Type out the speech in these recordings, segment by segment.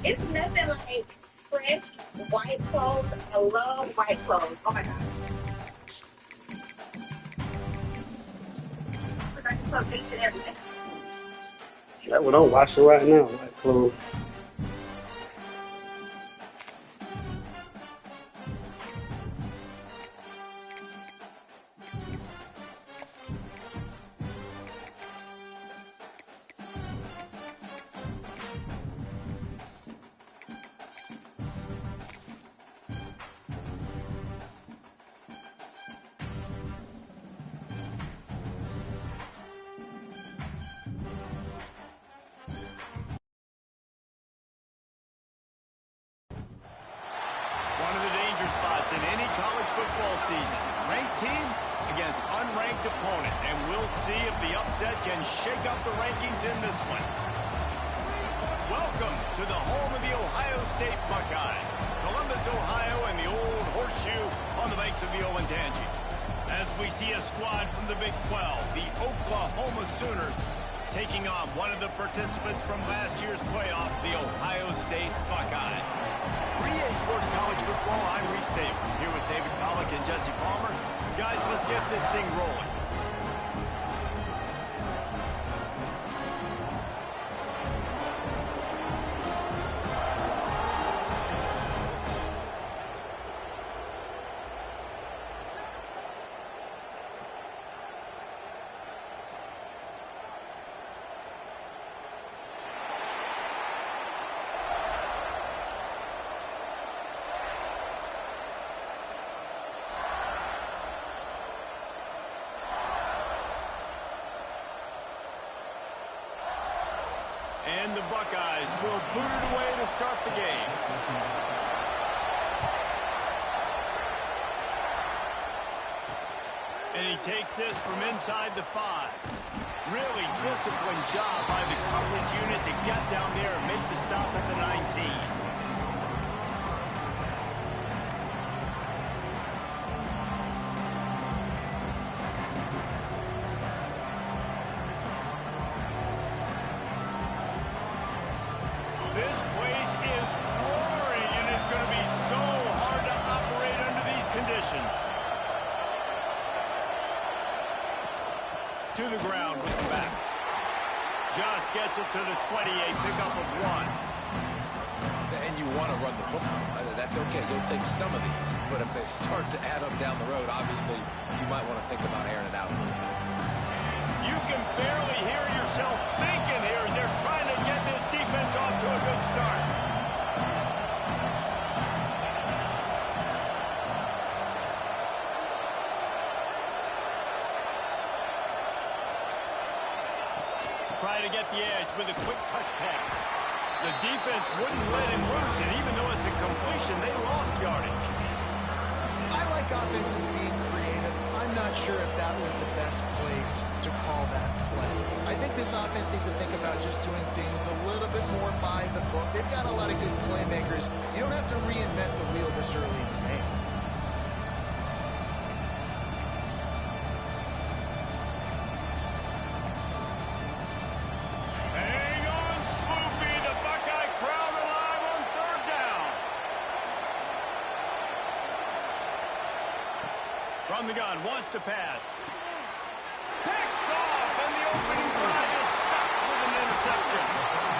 It's nothing like fresh white clothes. I love white clothes. Oh my God. I can put each and everything. That's what I'm washing right now, white clothes. One of the danger spots in any college football season. Ranked team against unranked opponent. And we'll see if the upset can shake up the rankings in this one. Welcome to the home of the Ohio State Buckeyes. Columbus, Ohio, and the old horseshoe on the banks of the Olentangy. As we see a squad from the Big 12, the Oklahoma Sooners, taking on one of the participants from last year's playoff, the Ohio State Buckeyes. 3A Sports College Football, I'm Reese Davis, here with David Pollack and Jesse Palmer. Guys, let's get this thing rolling. And the Buckeyes will boot it away to start the game. And he takes this from inside the 5. Really disciplined job by the coverage unit to get down there and make the stop at the 19. This place is roaring, and it's going to be so hard to operate under these conditions. To the ground with the back. Just gets it to the 28, pickup of 1. And you want to run the football. That's okay. You'll take some of these. But if they start to add up down the road, obviously, you might want to think about airing it out a little bit. You can barely hear yourself thinking here as they're trying to get this defense off to a good start. Try to get the edge with a quick touch pass. The defense wouldn't let him loose, and even though it's a completion, they lost yardage. I like offenses being creative. I'm not sure if that was the best place to call that play. I think this offense needs to think about just doing things a little bit more by the book. They've got a lot of good playmakers. You don't have to reinvent the wheel this early in the game. Hang on, Sloopy. The Buckeye crowd alive on 3rd down. From the gun, wants to pass. Picked off, and the opening drive is stopped with an interception.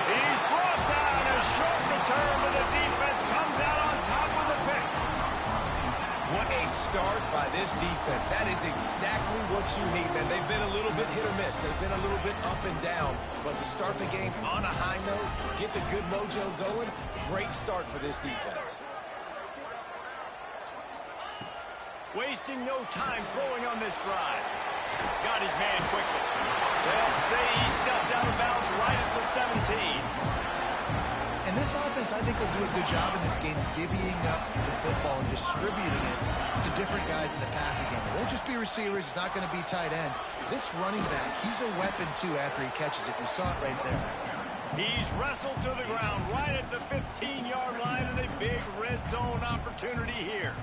He's brought down. A short return, but the defense comes out on top with a pick. What a start by this defense. That is exactly what you need, man. They've been a little bit hit or miss. They've been a little bit up and down. But to start the game on a high note, get the good mojo going, great start for this defense. Wasting no time throwing on this drive. Got his man quickly. They'll say he stepped out of bounds right at the 17. And this offense, I think, will do a good job in this game divvying up the football and distributing it to different guys in the passing game. It won't just be receivers. It's not going to be tight ends. This running back, he's a weapon, too, after he catches it. You saw it right there. He's wrestled to the ground right at the 15-yard line, and a big red zone opportunity here.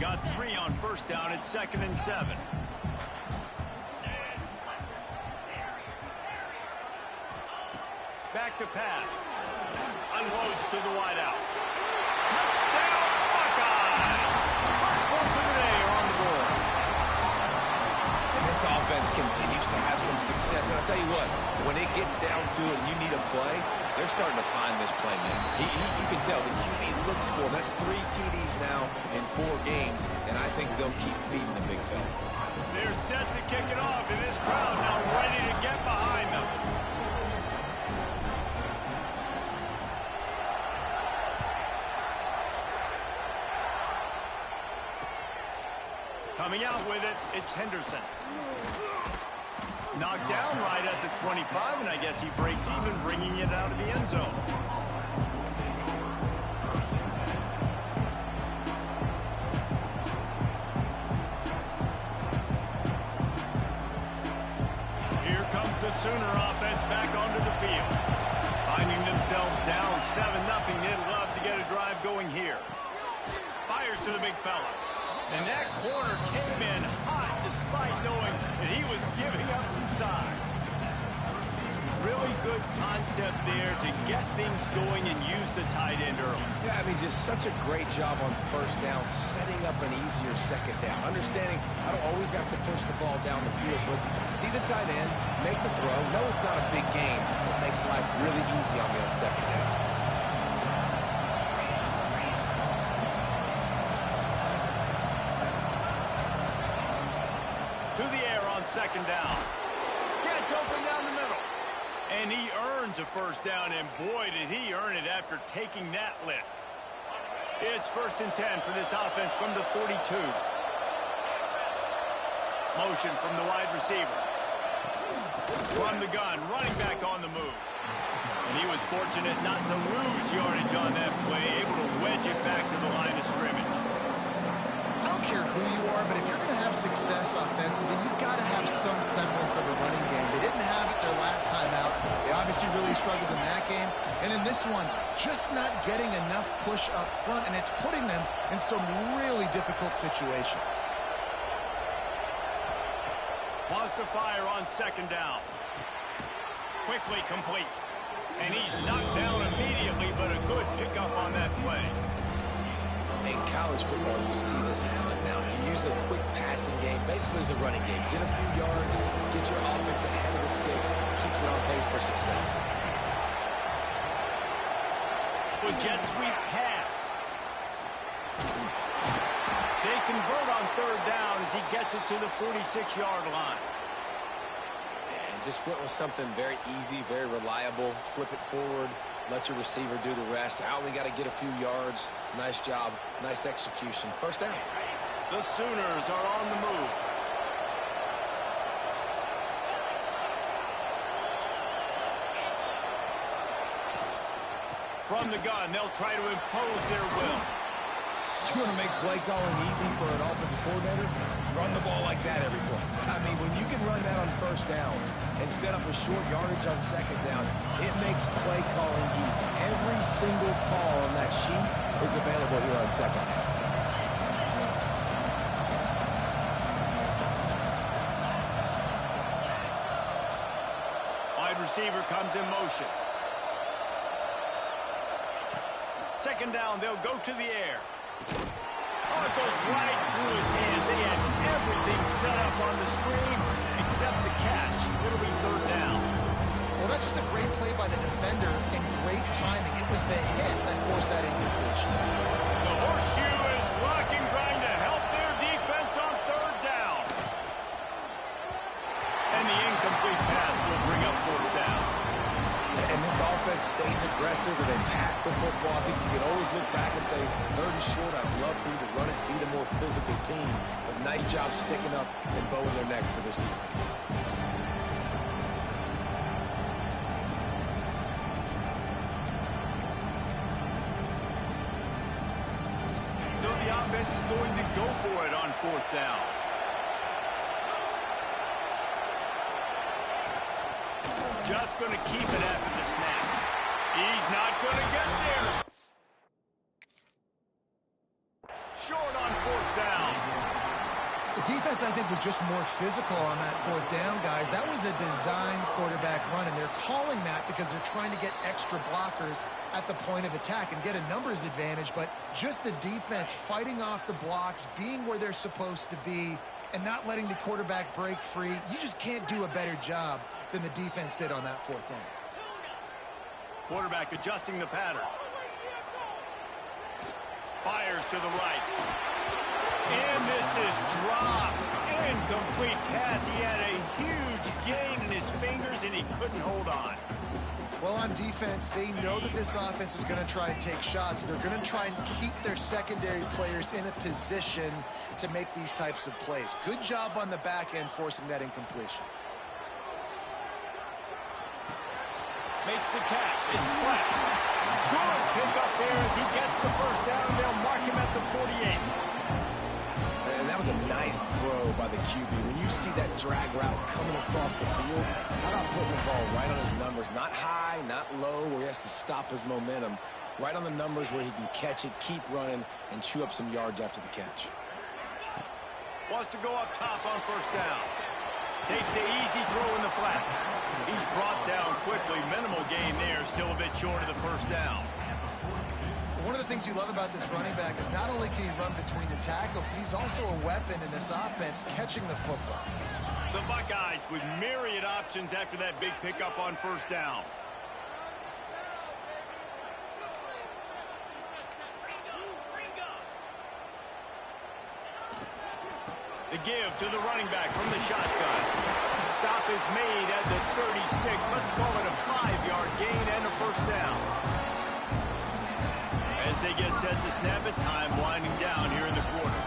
Got 3 on 1st down at 2nd and 7. Back to pass. unloads to the wideout. Touchdown, Buckeyes! First points of the day are on the board. And this offense continues to have some success. And I'll tell you what, when it gets down to it and you need a play, they're starting to find this playmaker. You can tell the QB looks for him. That's 3 TDs now in 4 games, and I think they'll keep feeding the big fella. They're set to kick it off, and this crowd now ready to get behind them. Coming out with it, it's Henderson. Knocked down right at the 25, and I guess he breaks even, bringing it out of the end zone. Here comes the Sooner offense back onto the field. Finding themselves down 7-0, they'd love to get a drive going here. Fires to the big fella. And that corner came in hot despite knowing that he was giving up some size. Really good concept there to get things going and use the tight end early. Yeah, I mean, just such a great job on first down, setting up an easier second down. Understanding I don't always have to push the ball down the field, but see the tight end, make the throw. No, it's not a big game, but makes life really easy on me on second down. To the air on second down. Gets open down the middle. And he earns a first down, and boy, did he earn it after taking that lick. It's 1st and 10 for this offense from the 42. Motion from the wide receiver. From the gun, running back on the move. And he was fortunate not to lose yardage on that play, able to wedge it back to the line of scrimmage. I don't care who you are, but if you're going to have success offensively, you've got to have some semblance of a running game. They didn't have it their last time out. They obviously really struggled in that game. And in this one, just not getting enough push up front, and it's putting them in some really difficult situations. Wants to fire on second down. Quickly complete. And he's knocked down immediately, but a good pickup on that play. In college football, you see this a ton now. You use a quick passing game, basically as the running game. Get a few yards, get your offense ahead of the sticks, keeps it on pace for success. With jet sweep pass. They convert on third down as he gets it to the 46-yard line. And just went with something very easy, very reliable. Flip it forward, let your receiver do the rest. I only got to get a few yards. Nice job, nice execution. First down. The Sooners are on the move. From the gun, they'll try to impose their will. You want to make play calling easy for an offensive coordinator? Run the ball like that every play. I mean, when you can run that on first down and set up a short yardage on second down, it makes play calling easy. Every single call on that sheet is available here on second down. Wide receiver comes in motion. Second down, they'll go to the air. Oh, it goes right through his hands. They had everything set up on the screen except the catch. It'll be third down. Well, that's just a great play by the defender and great timing. It was the hit that forced that incompletion. The horseshoe is rocking, trying to help their defense on third down. And the incomplete pass will bring up fourth down. And this offense stays aggressive and they pass the football. I think you can always look back and say, third and short, I'd love for you to run it, be the more physical team. But nice job sticking up and bowing their necks for this defense. So the offense is going to go for it on fourth down. Just going to keep it after the snap. He's not going to get there. Short on fourth down. The defense, I think, was just more physical on that fourth down, guys. That was a designed quarterback run, and they're calling that because they're trying to get extra blockers at the point of attack and get a numbers advantage, but just the defense fighting off the blocks, being where they're supposed to be, and not letting the quarterback break free. You just can't do a better job than the defense did on that fourth down. Quarterback adjusting the pattern. Fires to the right. And this is dropped. Incomplete pass. He had a huge gain in his fingers, and he couldn't hold on. Well, on defense, they know that this offense is going to try and take shots. They're going to try and keep their secondary players in a position to make these types of plays. Good job on the back end forcing that incompletion. Makes the catch. It's flat. Good pick up there as he gets the first down. They'll mark him at the 48. And that was a nice throw by the QB. When you see that drag route coming across the field, how about putting the ball right on his numbers? Not high, not low, where he has to stop his momentum. Right on the numbers where he can catch it, keep running, and chew up some yards after the catch. Wants to go up top on first down. Takes the easy throw in the flat. He's brought down quickly. Minimal gain there. Still a bit short of the first down. One of the things you love about this running back is not only can he run between the tackles, but he's also a weapon in this offense catching the football. The Buckeyes with myriad options after that big pickup on first down. The give to the running back from the shotgun. Stop is made at the 36. Let's call it a 5-yard gain and a first down. As they get set to snap it, time winding down here in the quarter.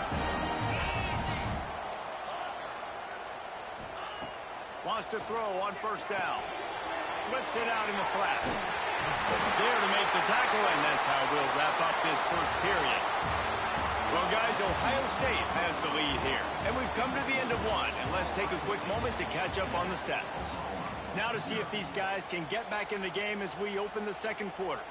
Wants to throw on first down. Flips it out in the flat. There to make the tackle, and that's how we'll wrap up this first period. Well, guys, Ohio State has the lead here, and we've come to the end of one, and let's take a quick moment to catch up on the stats. Now to see if these guys can get back in the game as we open the second quarter.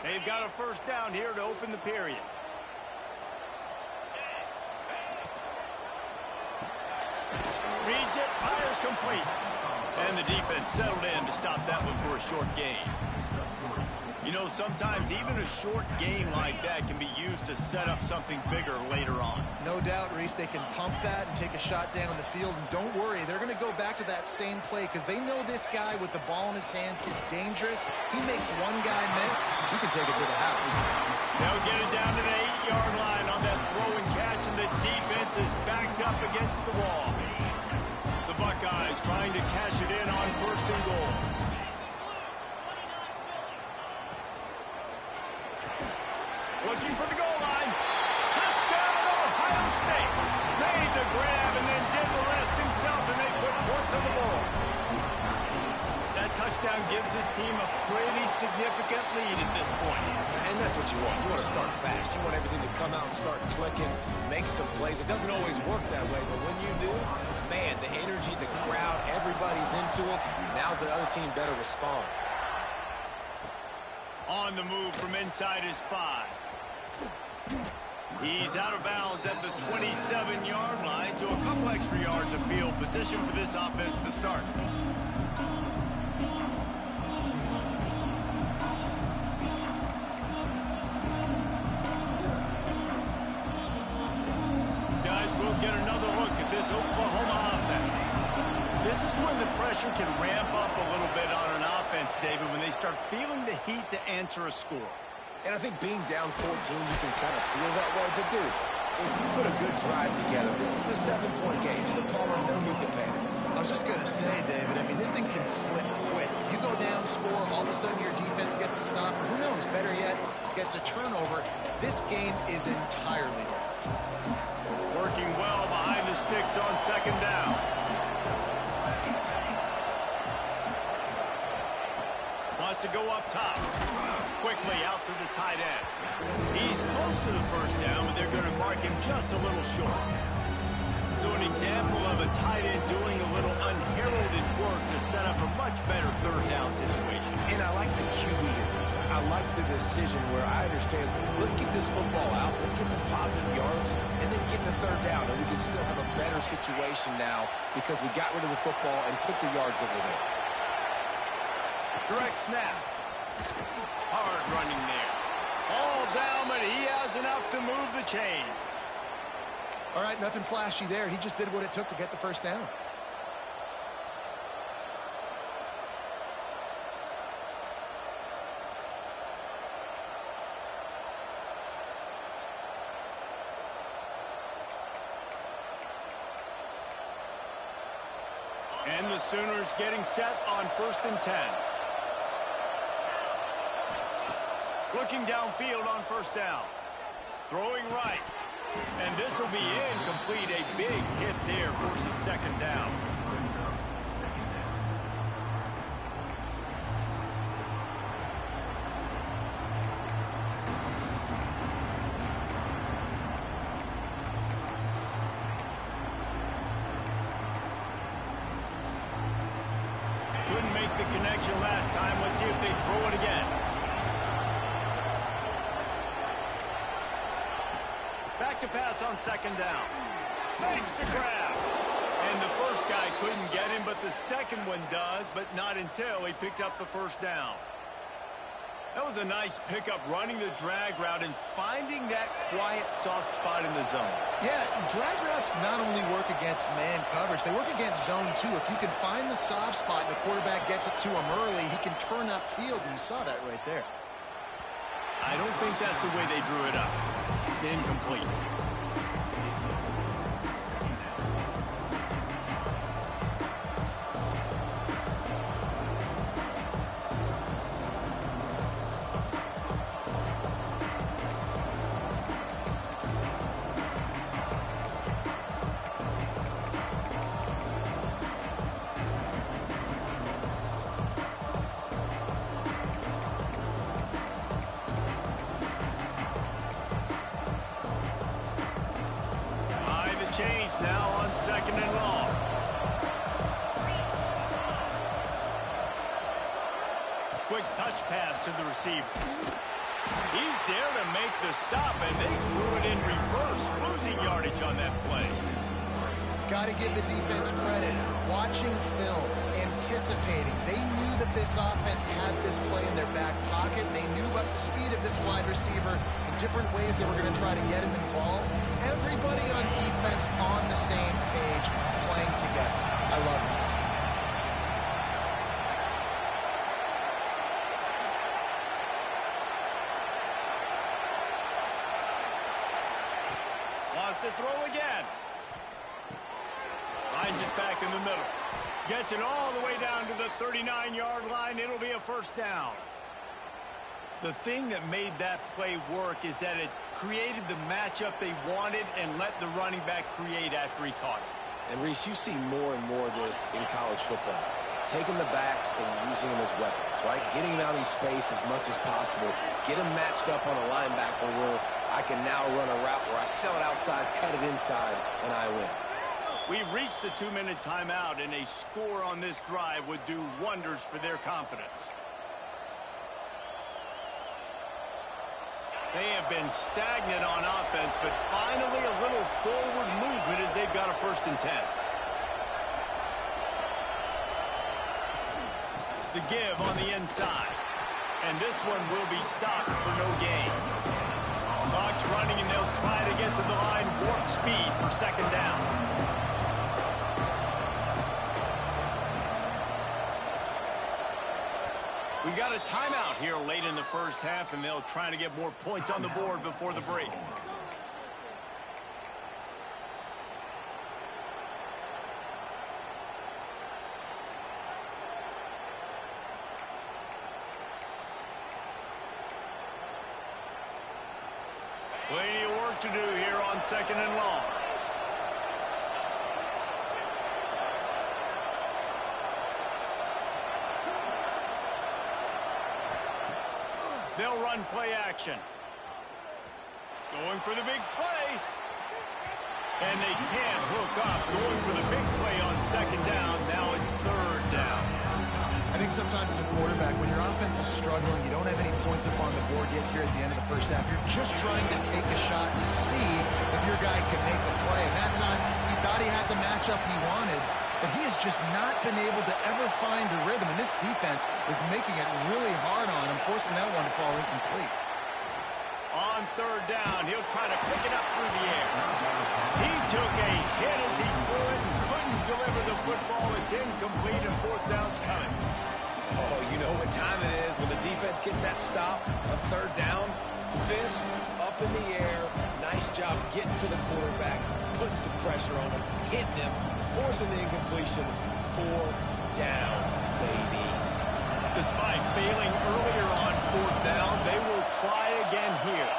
They've got a first down here to open the period. Reads it, fires complete. And the defense settled in to stop that one for a short gain. You know, sometimes even a short game like that can be used to set up something bigger later on. No doubt, Reese, they can pump that and take a shot down the field. And don't worry, they're going to go back to that same play because they know this guy with the ball in his hands is dangerous. He makes one guy miss, he can take it to the house. They'll get it down to the 8-yard line on that throw and catch, and the defense is backed up against the wall. The Buckeyes trying to cash it in on first and goal. Looking for the goal line. Touchdown, Ohio State. Made the grab and then did the rest himself, and they put points on the board. That touchdown gives his team a pretty significant lead at this point. And that's what you want. You want to start fast. You want everything to come out and start clicking, make some plays. It doesn't always work that way, but when you do, man, the energy, the crowd, everybody's into it. Now the other team better respond. On the move from inside his 5. He's out of bounds at the 27-yard line, so a couple extra yards of field position for this offense to start. Guys, we'll get another look at this Oklahoma offense. This is when the pressure can ramp up a little bit on an offense, David, when they start feeling the heat to answer a score. And I think being down 14, you can kind of feel that way. But, dude, if you put a good drive together, this is a 7-point game, so Palmer, no need to panic. I was just going to say, David, I mean, this thing can flip quick. You go down, score, all of a sudden your defense gets a stop, or who knows, better yet, gets a turnover. This game is entirely different. Working well behind the sticks on second down. Wants to go up top. Quickly out to the tight end. He's close to the first down, but they're going to mark him just a little short. So an example of a tight end doing a little unheralded work to set up a much better third down situation. And I like the QB here. I like the decision where I understand, let's get this football out, let's get some positive yards, and then get to third down, and we can still have a better situation now because we got rid of the football and took the yards that were there. Direct snap. Hard running there. All down, but he has enough to move the chains. All right, nothing flashy there. He just did what it took to get the first down. And the Sooners getting set on 1st and 10. Looking downfield on 1st down. Throwing right. And this will be incomplete. A big hit there forces 2nd down. Couldn't make the connection last time. Let's see if they throw it again. Back to pass on 2nd down. Makes the grab. And the first guy couldn't get him, but the second one does, but not until he picks up the 1st down. That was a nice pickup, running the drag route and finding that quiet, soft spot in the zone. Yeah, drag routes not only work against man coverage, they work against zone too. If you can find the soft spot and the quarterback gets it to him early, he can turn upfield, and you saw that right there. I don't think that's the way they drew it up. Incomplete. Change now on 2nd and long. Quick touch pass to the receiver. He's there to make the stop, and they threw it in reverse, losing yardage on that play. Got to give the defense credit. Watching film, anticipating. They knew that this offense had this play in their back pocket. They knew about the speed of this wide receiver in different ways they were going to try to get him involved. Everybody on defense on the same page, playing together. I love it. Wants to throw again. Finds it back in the middle. Gets it all the way down to the 39-yard line. It'll be a 1st down. The thing that made that play work is that it created the matchup they wanted and let the running back create after he caught it. And, Reese, you see more and more of this in college football. Taking the backs and using them as weapons, right? Getting them out in space as much as possible. Get them matched up on a linebacker where I can now run a route where I sell it outside, cut it inside, and I win. We've reached the 2-minute timeout, and a score on this drive would do wonders for their confidence. They have been stagnant on offense, but finally a little forward movement as they've got a 1st and 10. The give on the inside. And this one will be stopped for no gain. Clock's running, and they'll try to get to the line warp speed for 2nd down. We got a timeout here late in the 1st half, and they'll try to get more points on the board before the break. Plenty of work to do here on 2nd and long. They'll run play action. Going for the big play. And they can't hook up. Going for the big play on 2nd down. Now it's 3rd down. I think sometimes as a quarterback, when your offense is struggling, you don't have any points up on the board yet here at the end of the first half. You're just trying to take a shot to see if your guy can make a play. And that time, he thought he had the matchup he wanted, but he has just not been able to ever find a rhythm. And this defense is making it really hard on him, forcing that one to fall incomplete. On third down, he'll try to pick it up through the air. He took a hit as he threw it and couldn't deliver the football. It's incomplete and fourth down's coming. Oh, you know what time it is when the defense gets that stop on third down. Fist up in the air. Nice job getting to the quarterback, putting some pressure on him, hitting him, forcing the incompletion. Fourth down, baby. Despite failing earlier on fourth down, they will try again here.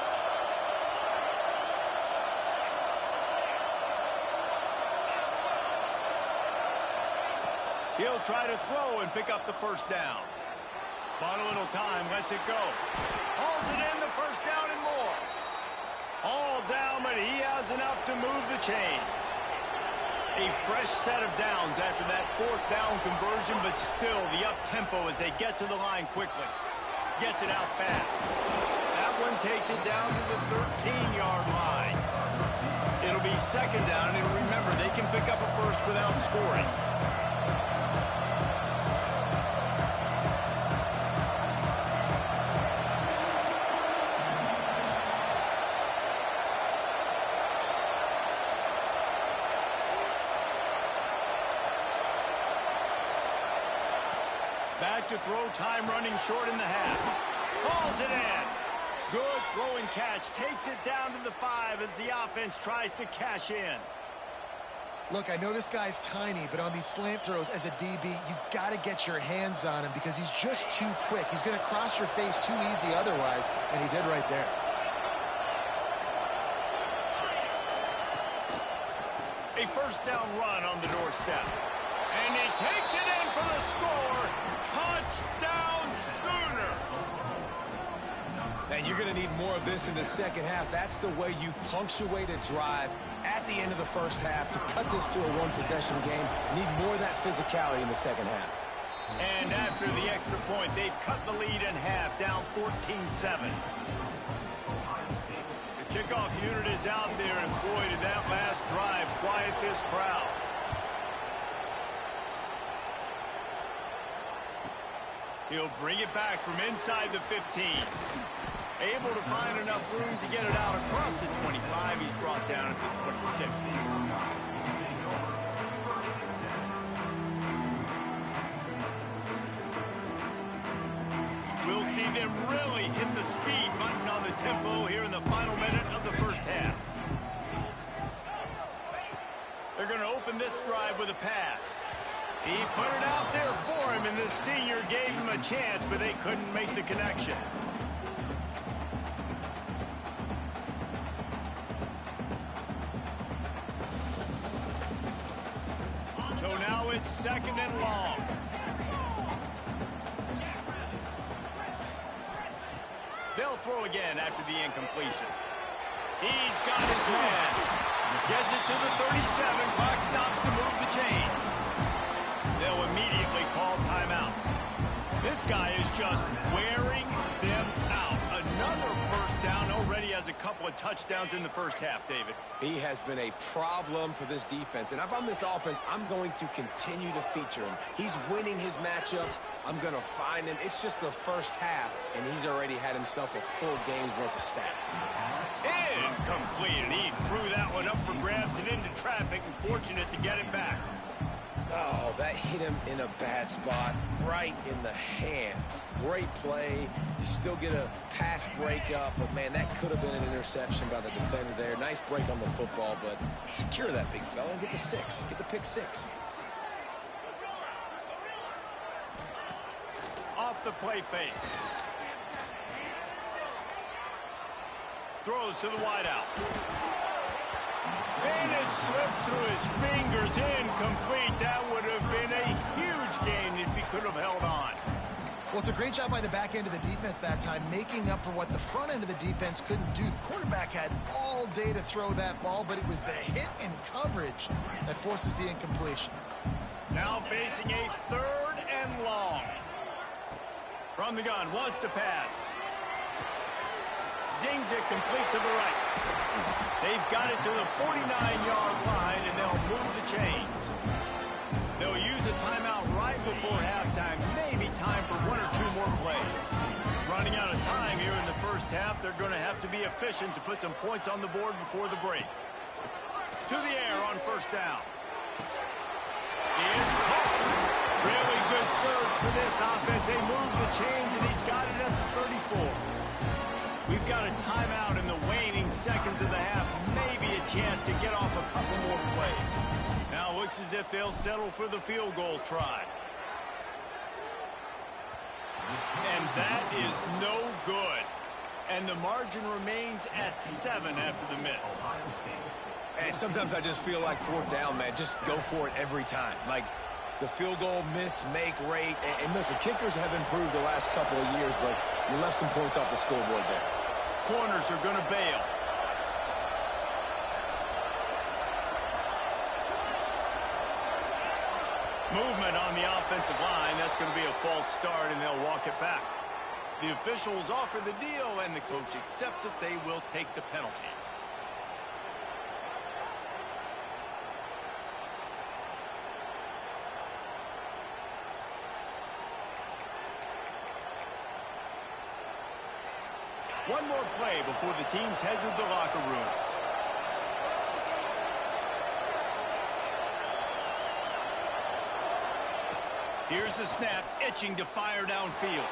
He'll try to throw and pick up the first down. Bought a little time, lets it go. Hauls it in, the first down and more. All down, but he has enough to move the chains. A fresh set of downs after that fourth down conversion, but still the up-tempo as they get to the line quickly. Gets it out fast. That one takes it down to the 13-yard line. It'll be second down, and remember, they can pick up a first without scoring. Back to throw, time running short in the half. Hauls it in. Good throw and catch. Takes it down to the 5 as the offense tries to cash in. Look, I know this guy's tiny, but on these slant throws as a DB, you got to get your hands on him because he's just too quick. He's going to cross your face too easy otherwise, and he did right there. A first down run on the doorstep. And he takes it in for the score. Touchdown Sooners! And you're going to need more of this in the second half. That's the way you punctuate a drive at the end of the first half to cut this to a one-possession game. Need more of that physicality in the second half. And after the extra point, they've cut the lead in half, down 14-7. The kickoff unit is out there, and boy, did that last drive quiet this crowd. He'll bring it back from inside the 15. Able to find enough room to get it out across the 25. He's brought down at the 26. We'll see them really hit the speed button on the tempo here in the final minute of the first half. They're going to open this drive with a pass. He put it out there for him, and the senior gave him a chance, but they couldn't make the connection. So now it's second and long. They'll throw again after the incompletion. He's got his man. Gets it to the 37. Clock stops to move the chains. They'll immediately call timeout. This guy is just wearing them out. Another first down, already has a couple of touchdowns in the first half, David. He has been a problem for this defense. And if I'm this offense, I'm going to continue to feature him. He's winning his matchups. I'm going to find him. It's just the first half, and he's already had himself a full game's worth of stats. Incomplete, and he threw that one up for grabs and into traffic, and fortunate to get it back. Oh, that hit him in a bad spot, right in the hands. Great play. You still get a pass breakup, but, man, that could have been an interception by the defender there. Nice break on the football, but secure that big fella and get the 6. Get the pick 6. Off the play fake. Throws to the wideout. And it slips through his fingers, incomplete. That would have been a huge gain if he could have held on. Well, it's a great job by the back end of the defense that time, making up for what the front end of the defense couldn't do. The quarterback had all day to throw that ball, but it was the hit and coverage that forces the incompletion. Now facing a third and long. From the gun, wants to pass. Zings it complete to the right. They've got it to the 49-yard line, and they'll move the chains. They'll use a timeout right before halftime. Maybe time for one or two more plays. Running out of time here in the first half. They're going to have to be efficient to put some points on the board before the break. To the air on first down. It's caught. Really good surge for this offense. They move the chains, and he's got it at the 34. We've got a timeout in the waning seconds of the half. Maybe a chance to get off a couple more plays. Now it looks as if they'll settle for the field goal try. And that is no good. And the margin remains at 7 after the miss. And sometimes I just feel like fourth down, man, just go for it every time. Like the field goal miss, make rate. And listen, kickers have improved the last couple of years, but you left some points off the scoreboard there. Corners are going to bail. Movement on the offensive line. That's going to be a false start, and they'll walk it back. The officials offer the deal, and the coach accepts it. They will take the penalty. One more play before the teams head to the locker rooms. Here's the snap, itching to fire downfield.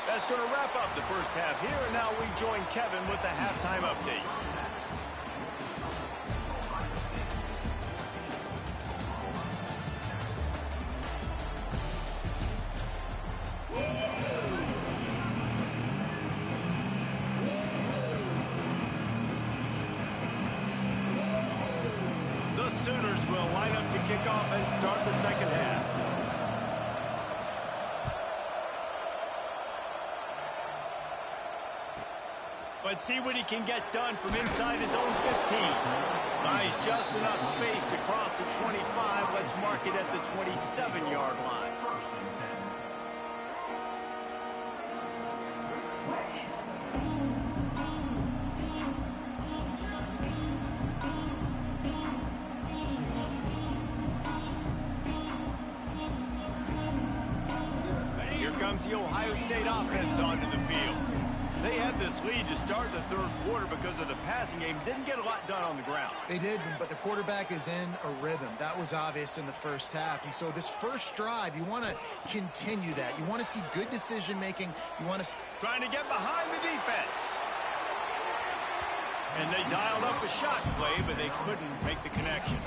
That's going to wrap up the first half here, and now we join Kevin with the halftime update. The Sooners will line up to kick off and start the second half. Let's see what he can get done from inside his own 15. Buys just enough space to cross the 25. Let's mark it at the 27-yard line. Here comes the Ohio State offense onto the field. They had this lead to start the third quarter because of the passing game. Didn't get a lot done on the ground. They did, but the quarterback is in a rhythm. That was obvious in the first half. And so this first drive, you want to continue that. You want to see good decision-making. You want to... Trying to get behind the defense. And they dialed up a shot play, but they couldn't make the connection.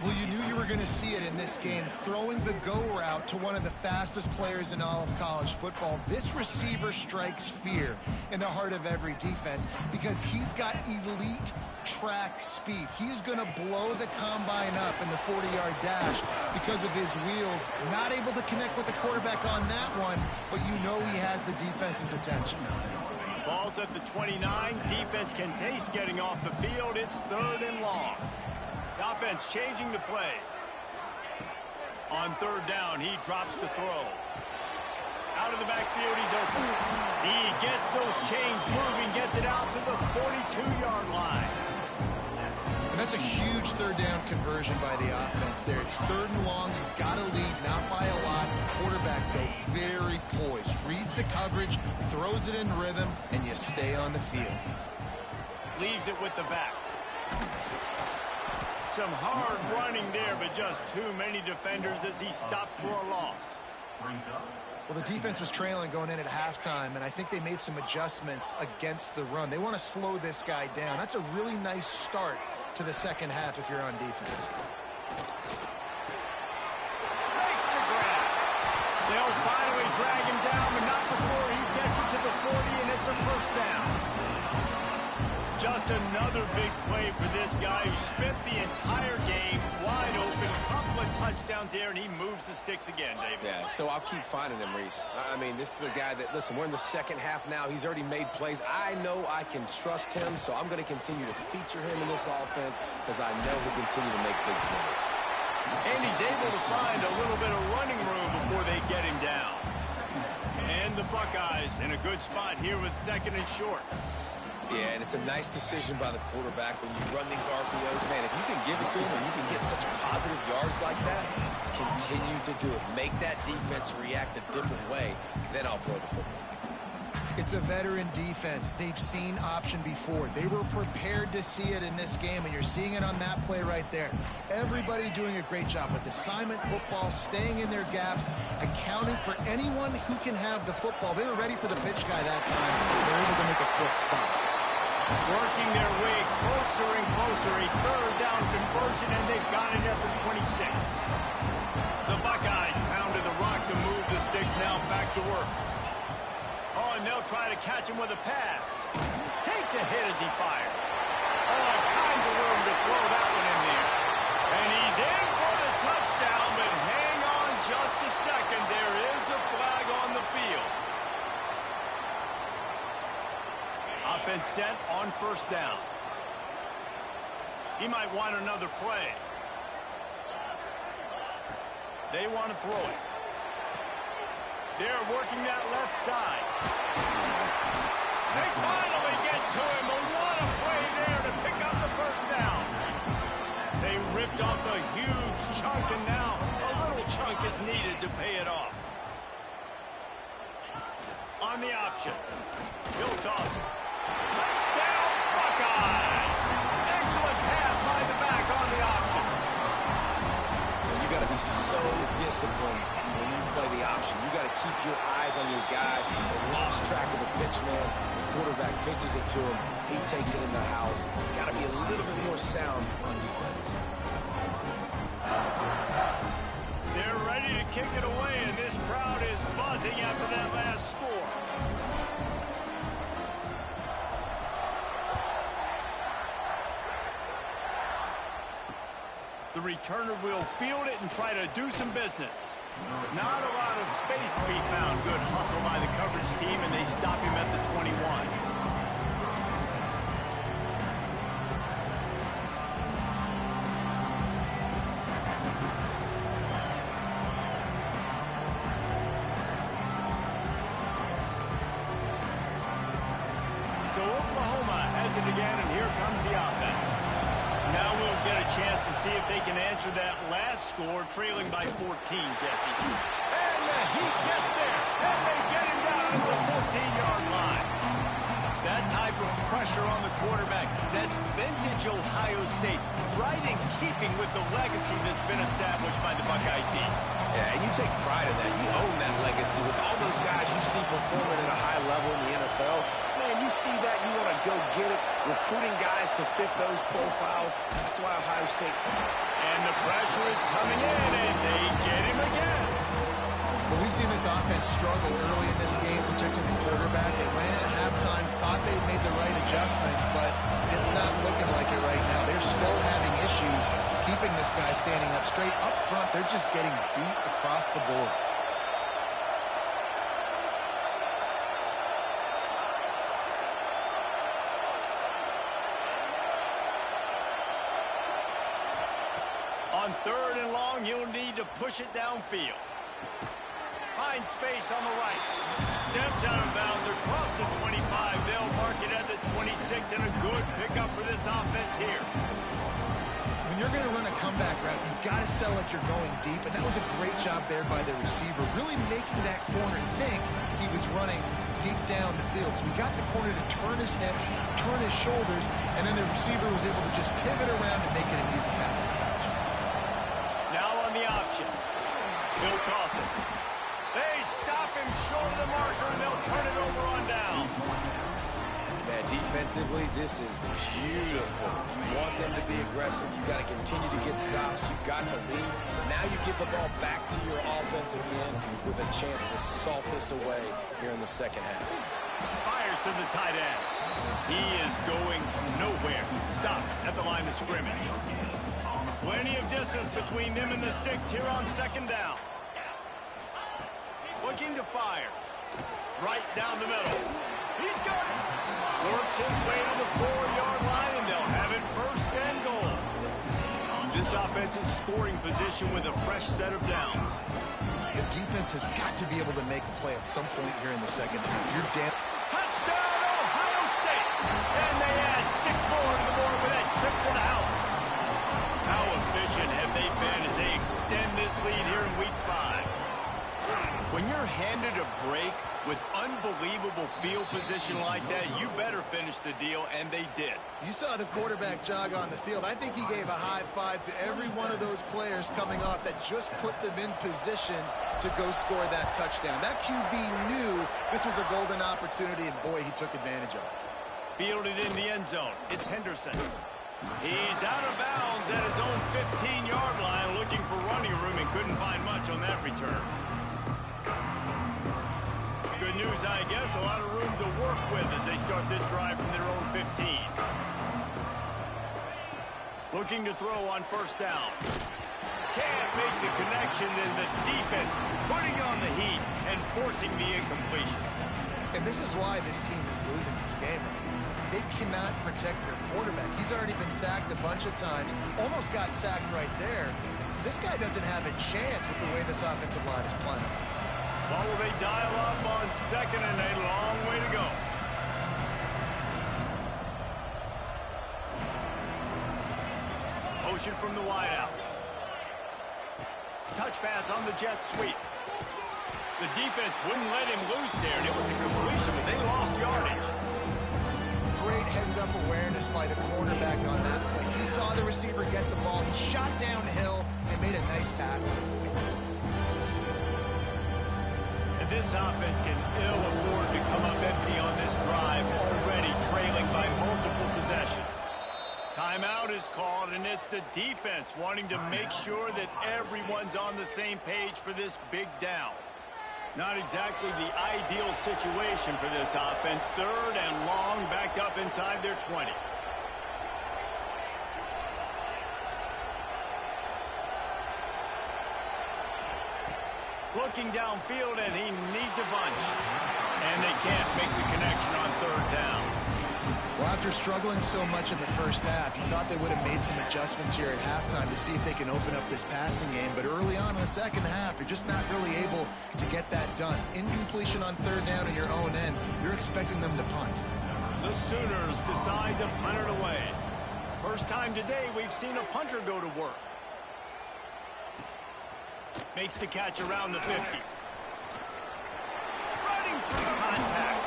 Well, you knew you were going to see it in this game, throwing the go route to one of the fastest players in all of college football. This receiver strikes fear in the heart of every defense because he's got elite track speed. He's going to blow the combine up in the 40-yard dash because of his wheels. Not able to connect with the quarterback on that one, but you know he has the defense's attention. Ball's at the 29. Defense can taste getting off the field. It's 3rd and long. The offense changing the play. On 3rd down, he drops to throw. Out of the backfield, he's open. He gets those chains moving, gets it out to the 42-yard line. And that's a huge 3rd down conversion by the offense there. It's 3rd and long. You've got to lead, not by a lot. Quarterback, though, very poised. Reads the coverage, throws it in rhythm, and you stay on the field. Leaves it with the back. Some hard running there, but just too many defenders as he stopped for a loss. Well, the defense was trailing going in at halftime, and I think they made some adjustments against the run. They want to slow this guy down. That's a really nice start to the second half if you're on defense. Makes the grab. They'll finally drag him down, but not before he gets it to the 40, and it's a first down. Just another big play for this guy who spent the entire game wide open. A couple of touchdowns there, and he moves the sticks again, David. Yeah, so I'll keep finding him, Reese. I mean, this is a guy that, listen, we're in the second half now. He's already made plays. I know I can trust him, so I'm going to continue to feature him in this offense because I know he'll continue to make big plays. And he's able to find a little bit of running room before they get him Buckeyes in a good spot here with 2nd and short. Yeah, and it's a nice decision by the quarterback when you run these RPOs. Man, if you can give it to him and you can get such positive yards like that, continue to do it. Make that defense react a different way, then I'll throw the football. It's a veteran defense. They've seen option before. They were prepared to see it in this game, and you're seeing it on that play right there. Everybody doing a great job with assignment football, staying in their gaps, accounting for anyone who can have the football. They were ready for the pitch guy that time. They're able to make a quick stop. Working their way closer and closer. A 3rd down conversion, and they've got it there for 26. The Buckeyes pounded the rock to move the sticks. Now back to work. Oh, and they'll try to catch him with a pass. Takes a hit as he fires. Oh, kinds of room to throw that one in there. And he's in for the touchdown, but hang on just a second. There is a flag on the field. Offense set on 1st down. He might want another play. They want to throw it. They're working that left side. They finally get to him. And what a play there to pick up the 1st down. They ripped off a huge chunk, and now a little chunk is needed to pay it off. On the option. He'll toss it. Touchdown, Buckeyes! Excellent pass by the back on the option. And you got to be so disciplined when you play the option. You got to keep your eyes on your guy. They lost track of the pitch, man. The quarterback pitches it to him. He takes it in the house. Got to be a little bit more sound on defense. They're ready to kick it away, and this crowd is buzzing after that last score. The returner will field it and try to do some business. Not a lot of space to be found. Good hustle by the coverage team, and they stop him at the 21. So Oklahoma has it again, and here comes the offense. Now we'll get a chance to see if they can answer that last score, trailing by 14, Jesse. And the Heat gets there, and they get him down at the 14-yard line. That type of pressure on the quarterback, that's vintage Ohio State, right in keeping with the legacy that's been established by the Buckeye team. Yeah, and you take pride in that. You own that legacy with all those guys you see performing at a high level in the NFL. Man, you see that, you want to go get it, recruiting guys to fit those profiles. That's why Ohio State. And the pressure is coming in, and they get him again. Well, we've seen this offense struggle early in this game, protecting the quarterback. They went in at halftime, thought they made the right adjustments, but it's not looking like it right now. They're still having issues keeping this guy standing up straight. Up front, they're just getting beat across the board. On 3rd and long, you'll need to push it downfield. Find space on the right. Steps out of bounds across the 25. They'll mark it at the 26, and a good pickup for this offense here. When you're going to run a comeback route, you've got to sell like you're going deep, and that was a great job there by the receiver, really making that corner think he was running deep down the field. So we got the corner to turn his hips, turn his shoulders, and then the receiver was able to just pivot around and make it an easy pass and catch. Now on the option. He'll toss it. They stop him short of the marker, and they'll turn it over on down. Man, defensively, this is beautiful. You want them to be aggressive. You got to continue to get stops. You got the lead. Now you give the ball back to your offense again with a chance to salt this away here in the second half. Fires to the tight end. He is going nowhere. Stop at the line of scrimmage. Plenty of distance between them and the sticks here on 2nd down. Looking to fire. Right down the middle. He's got it. Works his way to the 4-yard line, and they'll have it 1st and goal. This offense in scoring position with a fresh set of downs. The defense has got to be able to make a play at some point here in the second half. You're damn... Touchdown, Ohio State! And they add 6 more to the board with that trip to the house. How efficient have they been as they extend this lead here in Week 5? When you're handed a break with unbelievable field position like that, you better finish the deal, and they did. You saw the quarterback jog on the field. I think he gave a high five to every one of those players coming off that just put them in position to go score that touchdown. That QB knew this was a golden opportunity, and boy, he took advantage of it. Fielded in the end zone. It's Henderson. He's out of bounds at his own 15-yard line, looking for running room and couldn't find much on that return. Good news, I guess, a lot of room to work with as they start this drive from their own 15. Looking to throw on first down. Can't make the connection, and the defense putting on the heat and forcing the incompletion. And this is why this team is losing this game. They cannot protect their quarterback. He's already been sacked a bunch of times, almost got sacked right there. This guy doesn't have a chance with the way this offensive line is playing. Well, will they dial up on second and a long way to go? Motion from the wideout. Touch pass on the jet sweep. The defense wouldn't let him loose there, and it was a completion, but they lost yardage. Great heads-up awareness by the cornerback on that play. He saw the receiver get the ball. He shot downhill and made a nice tackle. And this offense can ill afford to come up empty on this drive, already trailing by multiple possessions. Timeout is called, and it's the defense wanting to make sure that everyone's on the same page for this big down. Not exactly the ideal situation for this offense. 3rd and long, backed up inside their 20. Looking downfield, and he needs a bunch. And they can't make the connection on 3rd down. Well, after struggling so much in the first half, you thought they would have made some adjustments here at halftime to see if they can open up this passing game. But early on in the second half, you're just not really able to get that done. Incompletion on 3rd down in your own end, you're expecting them to punt. The Sooners decide to punt it away. First time today we've seen a punter go to work. Makes the catch around the 50. Running through contact.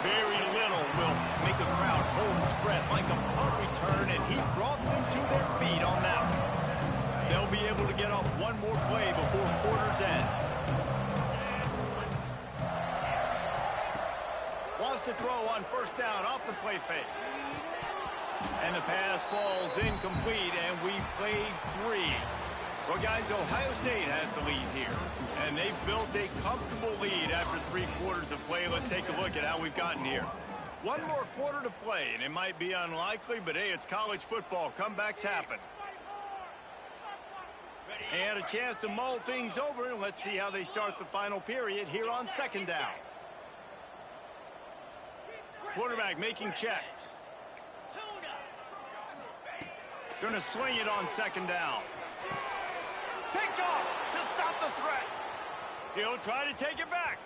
Very little will make a crowd hold its breath like a punt return, and he brought them to their feet on that one. They'll be able to get off one more play before quarter's end. Wants to throw on first down off the play fake. And the pass falls incomplete, and we played 3. Well, guys, Ohio State has the lead here, and they've built a comfortable lead after 3 quarters of play. Let's take a look at how we've gotten here. One more quarter to play, and it might be unlikely, but hey, it's college football. Comebacks happen. They had a chance to mull things over, and let's see how they start the final period here on 2nd down. Quarterback making checks. Going to swing it on 2nd down. Picked off to stop the threat. He'll try to take it back.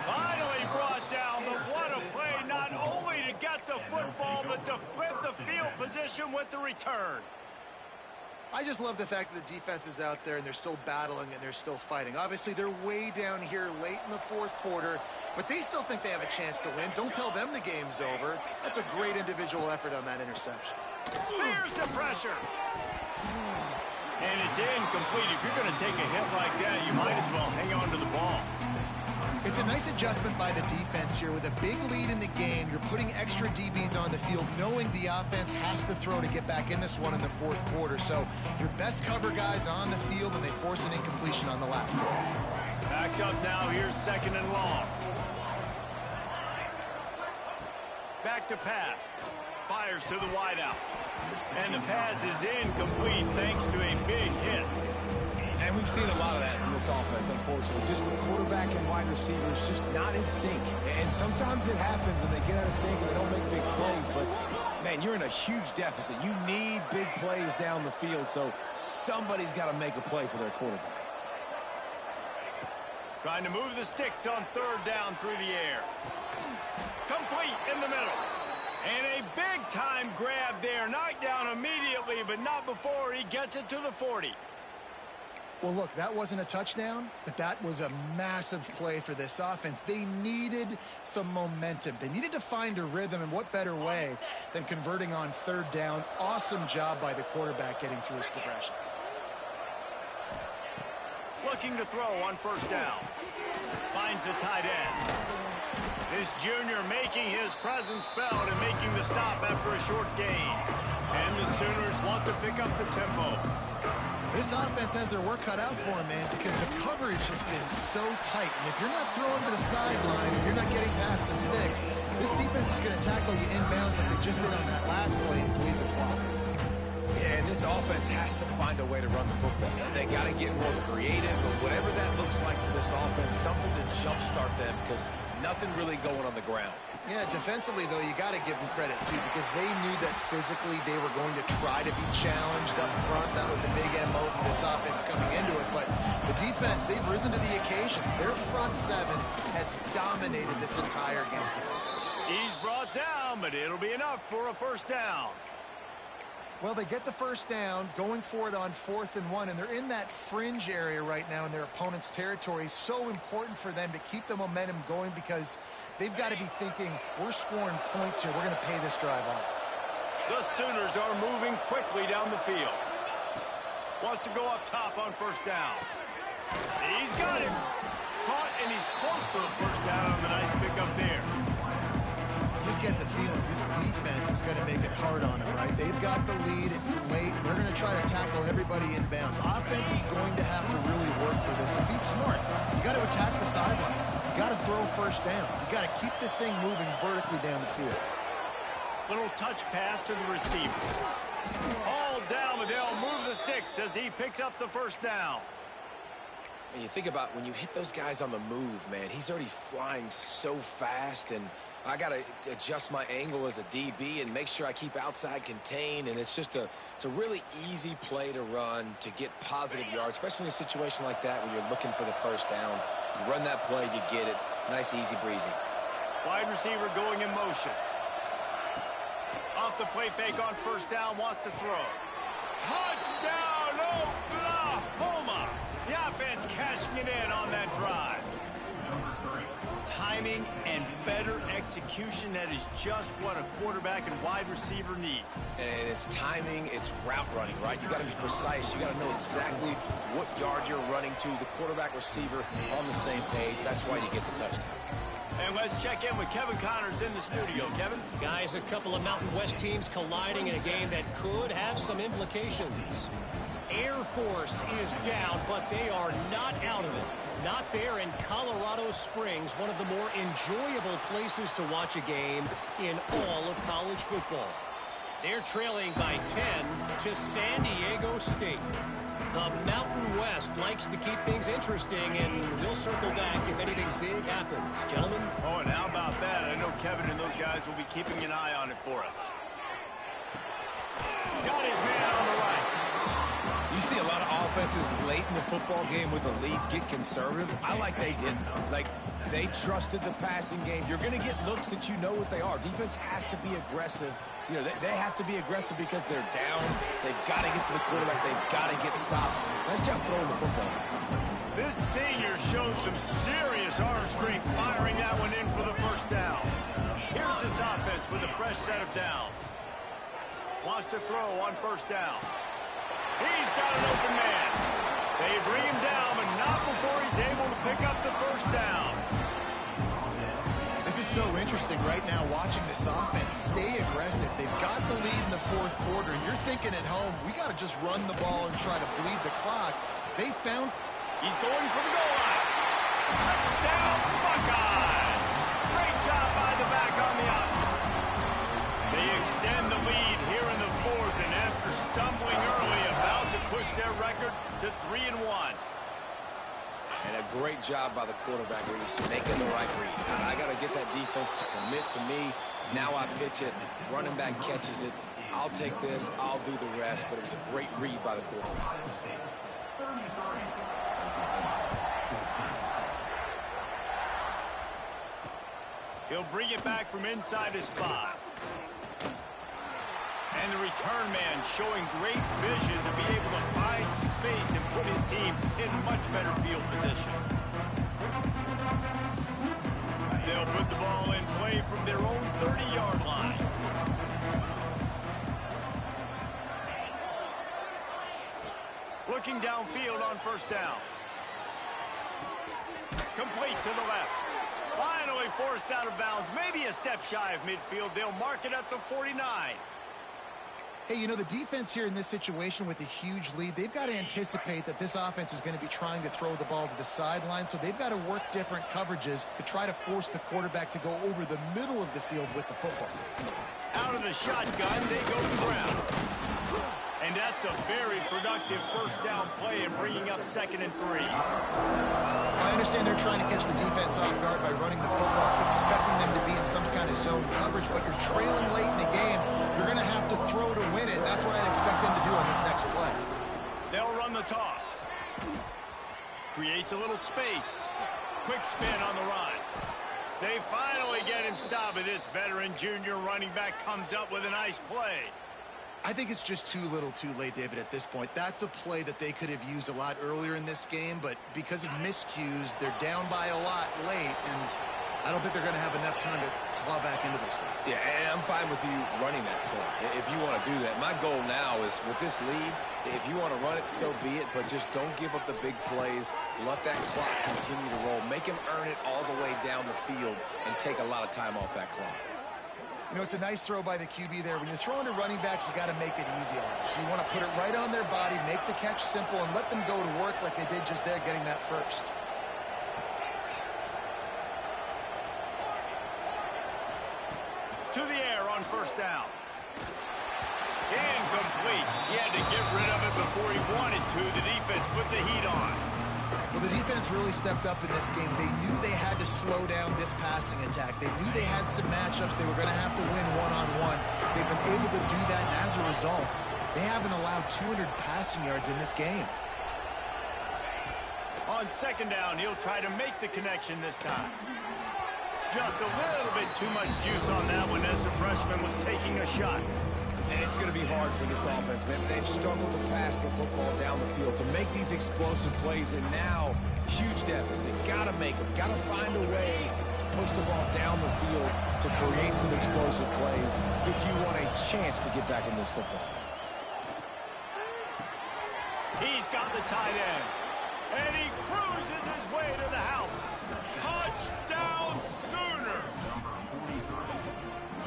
Finally brought down, but what a play, not only to get the football, but to flip the field position with the return. I just love the fact that the defense is out there and they're still battling and they're still fighting. Obviously, they're way down here late in the 4th quarter, but they still think they have a chance to win. Don't tell them the game's over. That's a great individual effort on that interception. Fears the pressure. And it's incomplete. If you're going to take a hit like that, you might as well hang on to the ball. It's a nice adjustment by the defense here. With a big lead in the game, you're putting extra DBs on the field, knowing the offense has to throw to get back in this one in the 4th quarter. So your best cover guys on the field, and they force an incompletion on the last one. Backed up now. Here's 2nd and long. Back to pass. Fires to the wideout. And the pass is incomplete thanks to a big hit. And we've seen a lot of that from this offense, unfortunately. Just the quarterback and wide receivers just not in sync. And sometimes it happens and they get out of sync and they don't make big plays. But, man, you're in a huge deficit. You need big plays down the field, so somebody's got to make a play for their quarterback. Trying to move the sticks on third down through the air. Complete in the middle. And a big-time grab there. Knocked down immediately, but not before he gets it to the 40. Well, look, that wasn't a touchdown, but that was a massive play for this offense. They needed some momentum. They needed to find a rhythm, and what better way than converting on third down. Awesome job by the quarterback getting through his progression. Looking to throw on first down. Finds the tight end. This junior making his presence felt and making the stop after a short gain. And the Sooners want to pick up the tempo. This offense has their work cut out for them, man, because the coverage has been so tight. And if you're not throwing to the sideline and you're not getting past the sticks, this defense is going to tackle you inbounds like they just did on that last play and bleed the clock. Yeah, and this offense has to find a way to run the football. And they got to get more creative, or whatever that looks like for this offense, something to jumpstart them, because nothing really going on the ground. Yeah, defensively, though, you got to give them credit, too, because they knew that physically they were going to try to be challenged up front. That was a big MO for this offense coming into it. But the defense, they've risen to the occasion. Their front seven has dominated this entire game. He's brought down, but it'll be enough for a first down. Well, they get the first down, going for it on 4th and 1, and they're in that fringe area right now in their opponent's territory. So important for them to keep the momentum going because they've got to be thinking, we're scoring points here. We're going to pay this drive off. The Sooners are moving quickly down the field. Wants to go up top on first down. He's got him. Caught, and he's close to a first down on the nice pickup there. Just get the feeling this defense is going to make it hard on them, right? They've got the lead. It's late. They're going to try to tackle everybody inbounds. Offense is going to have to really work for this and be smart. You got to attack the sidelines. You got to throw first downs. You got to keep this thing moving vertically down the field. Little touch pass to the receiver. All down, but they'll move the sticks as he picks up the first down. And you think about when you hit those guys on the move, man, he's already flying so fast, and I got to adjust my angle as a DB and make sure I keep outside contained, and it's a really easy play to run to get positive yards, especially in a situation like that where you're looking for the first down. You run that play, you get it. Nice, easy breezy. Wide receiver going in motion. Off the play fake on first down, wants to throw. Touchdown, Oklahoma! The offense cashing it in on that drive. Timing and better execution, that is just what a quarterback and wide receiver need. And it's timing, it's route running, right? You got to be precise. You got to know exactly what yard you're running to. The quarterback receiver on the same page. That's why you get the touchdown. And let's check in with Kevin Connors in the studio. Kevin? Guys, a couple of Mountain West teams colliding in a game that could have some implications. Air Force is down, but they are not out of it. Not there in Colorado Springs, one of the more enjoyable places to watch a game in all of college football. They're trailing by 10 to San Diego State. The Mountain West likes to keep things interesting, and we'll circle back if anything big happens. Gentlemen? Oh, and how about that? I know Kevin and those guys will be keeping an eye on it for us. Got his man on the right. You see a lot of offenses late in the football game with the lead get conservative. I like they didn't. Like, they trusted the passing game. You're going to get looks that you know what they are. Defense has to be aggressive. You know, they have to be aggressive because they're down. They've got to get to the quarterback. They've got to get stops. Nice job throwing the football. This senior showed some serious arm strength firing that one in for the first down. Here's this offense with a fresh set of downs. Wants to throw on first down. He's got an open man. They bring him down, but not before he's able to pick up the first down. This is so interesting right now watching this offense stay aggressive. They've got the lead in the fourth quarter, and you're thinking at home, we got to just run the ball and try to bleed the clock. They found... He's going for the goal line. Touchdown, Buckeyes. Great job by the back on the option. They extend the lead here in the fourth, and after stumbling early, about to push their record to 3-1. And a great job by the quarterback, Reese, making the right read. I got to get that defense to commit to me. Now I pitch it. Running back catches it. I'll take this. I'll do the rest. But it was a great read by the quarterback. He'll bring it back from inside his 5. And the return man showing great vision to be able to find some space and put his team in much better field position. They'll put the ball in play from their own 30-yard line. Looking downfield on first down. Complete to the left. Finally forced out of bounds. Maybe a step shy of midfield. They'll mark it at the 49. Hey, you know, the defense here in this situation with a huge lead, they've got to anticipate that this offense is going to be trying to throw the ball to the sideline, so they've got to work different coverages to try to force the quarterback to go over the middle of the field with the football. Out of the shotgun, they go to the ground. And that's a very productive first down play and bringing up 2nd and 3. I understand they're trying to catch the defense off guard by running the football, expecting them to be in some kind of zone coverage, but you're trailing late in the game. You're going to have to throw to win it. That's what I'd expect them to do on this next play. They'll run the toss. Creates a little space. Quick spin on the run. They finally get him stopped, and this veteran junior running back comes up with a nice play. I think it's just too little too late, David, at this point. That's a play that they could have used a lot earlier in this game, but because of miscues, they're down by a lot late, and I don't think they're going to have enough time to claw back into this one. Yeah, and I'm fine with you running that play if you want to do that. My goal now is with this lead, if you want to run it, so be it, but just don't give up the big plays. Let that clock continue to roll. Make him earn it all the way down the field and take a lot of time off that clock. You know, it's a nice throw by the QB there. When you're throwing to running backs, you got to make it easy on them. So you want to put it right on their body, make the catch simple, and let them go to work like they did just there, getting that first. To the air on first down. Incomplete. He had to get rid of it before he wanted to. The defense put the heat on. Well, the defense really stepped up in this game. They knew they had to slow down this passing attack. They knew they had some matchups they were going to have to win one-on-one. They've been able to do that, and as a result, they haven't allowed 200 passing yards in this game. On second down, he'll try to make the connection this time. Just a little bit too much juice on that one as the freshman was taking a shot. And it's going to be hard for this offense, man. They've struggled to pass the football down the field to make these explosive plays, and now huge deficit. Got to make them. Got to find a way to push the ball down the field to create some explosive plays if you want a chance to get back in this football. He's got the tight end, and he cruises his way to the house. Touchdown Sooner!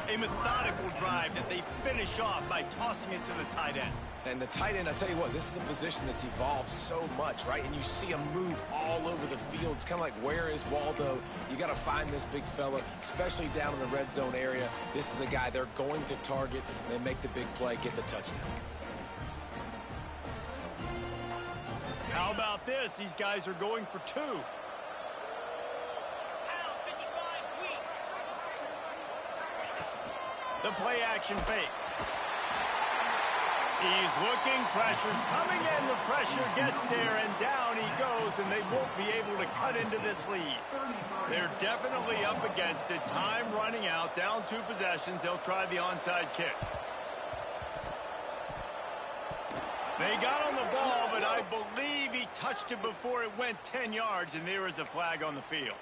A methodical drive that they finish off by tossing it to the tight end. And the tight end, I tell you what, this is a position that's evolved so much, right? And you see him move all over the field. It's kind of like, where is Waldo? You got to find this big fella, especially down in the red zone area. This is the guy they're going to target. They make the big play, get the touchdown. How about this? These guys are going for 2. The play action fake. He's looking, pressure's coming in, the pressure gets there, and down he goes, and they won't be able to cut into this lead. They're definitely up against it. Time running out, down 2 possessions. They'll try the onside kick. They got on the ball, but I believe he touched it before it went 10 yards, and there is a flag on the field.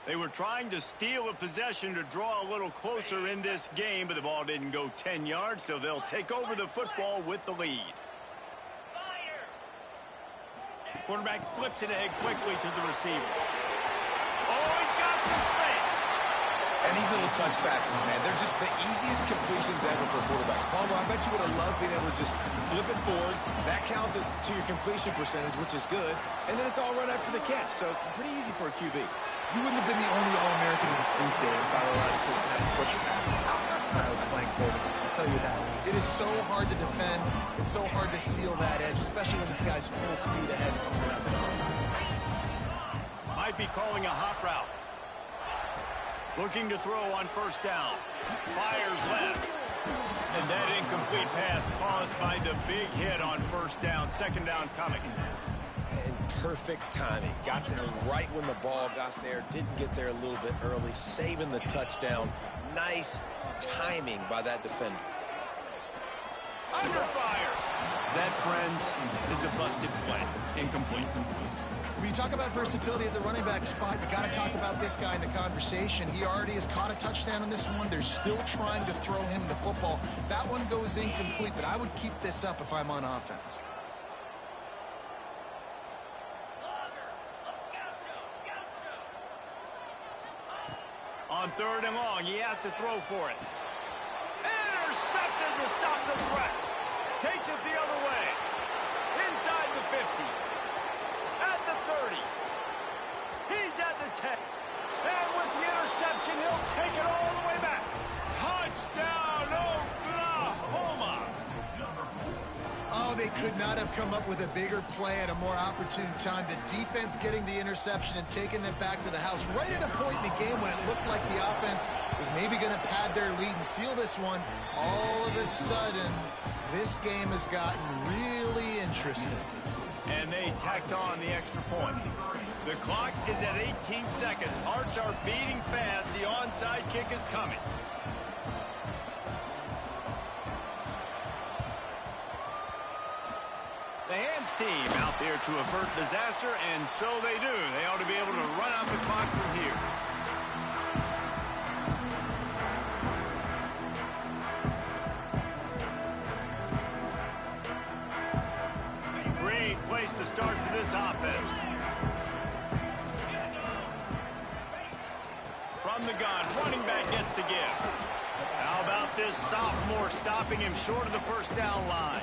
They were trying to steal a possession to draw a little closer in this game, but the ball didn't go 10 yards, so they'll take over the football with the lead. Quarterback flips it ahead quickly to the receiver. Oh, he's got some space. And these little touch passes, man, they're just the easiest completions ever for quarterbacks. Palmer, I bet you would have loved being able to just flip it forward. That counts as to your completion percentage, which is good. And then it's all right after the catch, so pretty easy for a QB. You wouldn't have been the only All-American in this booth day if I were allowed to push passes when I was playing quarterback. I'll tell you that. It is so hard to defend. It's so hard to seal that edge, especially when this guy's full speed ahead coming around the outside. Might be calling a hot route. Looking to throw on first down. Fires left. And that incomplete pass caused by the big hit on first down. Second down coming. And perfect timing. Got there right when the ball got there. Didn't get there a little bit early. Saving the touchdown. Nice timing by that defender. Under fire. That, friends, is a busted play. Incomplete. When you talk about versatility at the running back spot, you got to talk about this guy in the conversation. He already has caught a touchdown on this one. They're still trying to throw him the football. That one goes incomplete, but I would keep this up if I'm on offense. On 3rd and long, he has to throw for it. Intercepted to stop the threat. Takes it the other way. Inside the 50. At the 30. He's at the 10. And with the interception, he'll take it all the way back. Touchdown, Oklahoma! Oh, they could not have come up with a bigger play at a more opportune time. The defense getting the interception and taking it back to the house right at a point in the game when it looked like the offense was maybe going to pad their lead and seal this one. All of a sudden, this game has gotten really interesting. And they tacked on the extra point. The clock is at 18 seconds. Hearts are beating fast. The onside kick is coming. The hands team out there to avert disaster, and so they do. They ought to be able to run out the clock from here. Great place to start for this offense. From the gun, running back gets to give. How about this sophomore stopping him short of the first down line?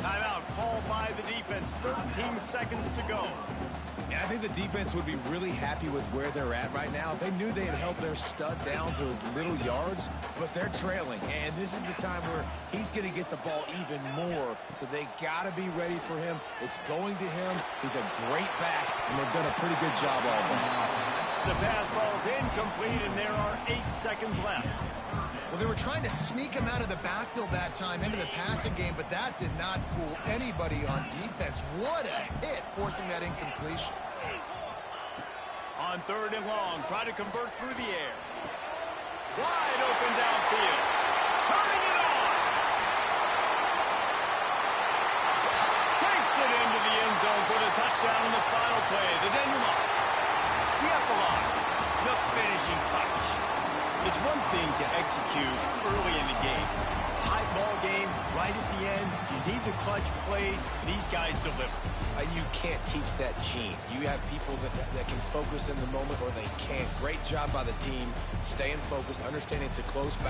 Timeout called by the defense. 13 seconds to go. And I think the defense would be really happy with where they're at right now. If they knew they had held their stud down to his little yards, but they're trailing. And this is the time where he's going to get the ball even more. So they got to be ready for him. It's going to him. He's a great back, and they've done a pretty good job all day. The pass ball's incomplete, and there are 8 seconds left. Well, they were trying to sneak him out of the backfield that time into the passing game, but that did not fool anybody on defense. What a hit, forcing that incompletion. On 3rd and long, try to convert through the air. Wide open downfield. Turning it on. Takes it into the end zone for the touchdown in the final play. The denouement. The epilogue. The finishing touch. It's one thing to execute early in the game. Tight ball game, right at the end. You need the clutch plays. These guys deliver. You can't teach that gene. You have people that can focus in the moment or they can't. Great job by the team, staying focused, understanding it's a close battle.